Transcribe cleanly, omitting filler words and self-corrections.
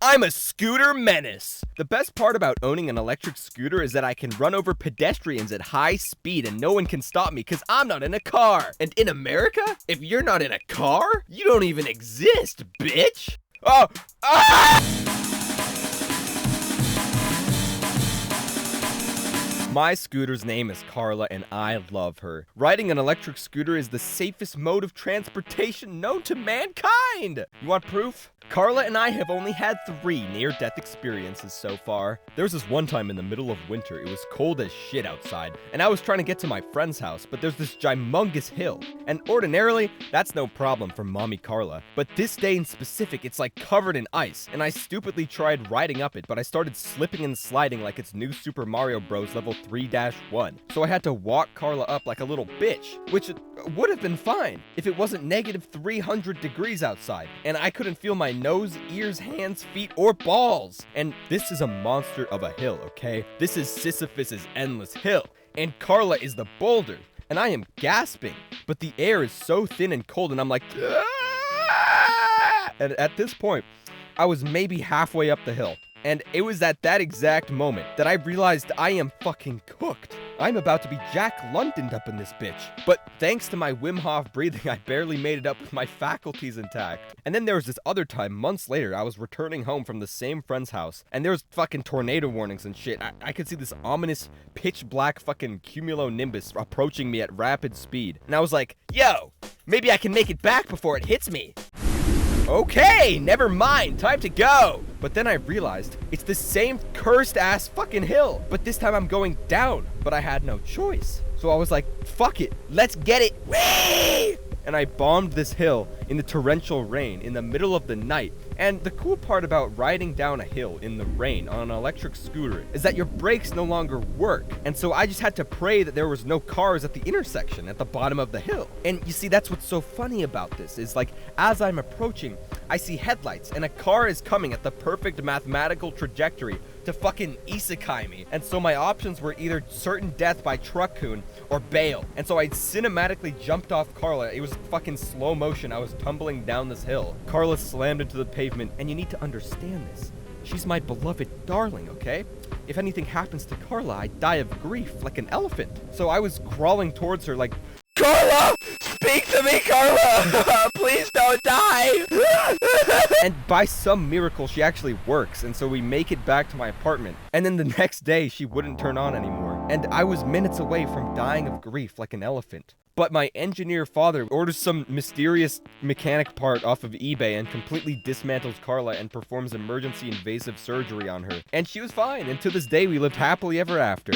I'm a scooter menace. The best part about owning an electric scooter is that I can run over pedestrians at high speed and no one can stop me because I'm not in a car. And in America, if you're not in a car, you don't even exist, bitch. Oh, ah! My scooter's name is Carla, and I love her. Riding an electric scooter is the safest mode of transportation known to mankind! You want proof? Carla and I have only had 3 near-death experiences so far. There was this one time in the middle of winter, it was cold as shit outside, and I was trying to get to my friend's house, but there's this gymongous hill. And ordinarily, that's no problem for mommy Carla. But this day in specific, it's like covered in ice, and I stupidly tried riding up it, but I started slipping and sliding like it's New Super Mario Bros. Level 3-1. So I had to walk Carla up like a little bitch, which would have been fine if it wasn't negative 300 degrees outside, and I couldn't feel my nose, ears, hands, feet, or balls. And this is a monster of a hill, okay? This is Sisyphus's endless hill, and Carla is the boulder, and I am gasping, but the air is so thin and cold, and I'm like, "Ah!" And at this point, I was maybe halfway up the hill. And it was at that exact moment that I realized I am fucking cooked. I'm about to be Jack Londoned up in this bitch. But thanks to my Wim Hof breathing, I barely made it up with my faculties intact. And then there was this other time, months later, I was returning home from the same friend's house, and there was fucking tornado warnings and shit. I could see this ominous, pitch black fucking cumulonimbus approaching me at rapid speed. And I was like, yo, maybe I can make it back before it hits me. Okay, never mind, time to go. But then I realized it's the same cursed ass fucking hill, but this time I'm going down, but I had no choice. So I was like, fuck it, let's get it. Whee! And I bombed this hill in the torrential rain in the middle of the night. And the cool part about riding down a hill in the rain on an electric scooter is that your brakes no longer work. And so I just had to pray that there was no cars at the intersection at the bottom of the hill. And you see, that's what's so funny about this is like, as I'm approaching, I see headlights and a car is coming at the perfect mathematical trajectory to fucking isekai me. And so my options were either certain death by truck coon or bail. And so I cinematically jumped off Carla. It was fucking slow motion. I was tumbling down this hill. Carla slammed into the pavement, and you need to understand this. She's my beloved darling, okay? If anything happens to Carla, I die of grief like an elephant. So I was crawling towards her like, Carla! Speak to me, Carla! Please don't die! And by some miracle, she actually works, and so we make it back to my apartment. And then the next day, she wouldn't turn on anymore. And I was minutes away from dying of grief like an elephant. But my engineer father orders some mysterious mechanic part off of eBay and completely dismantles Carla and performs emergency invasive surgery on her. And she was fine, and to this day we lived happily ever after.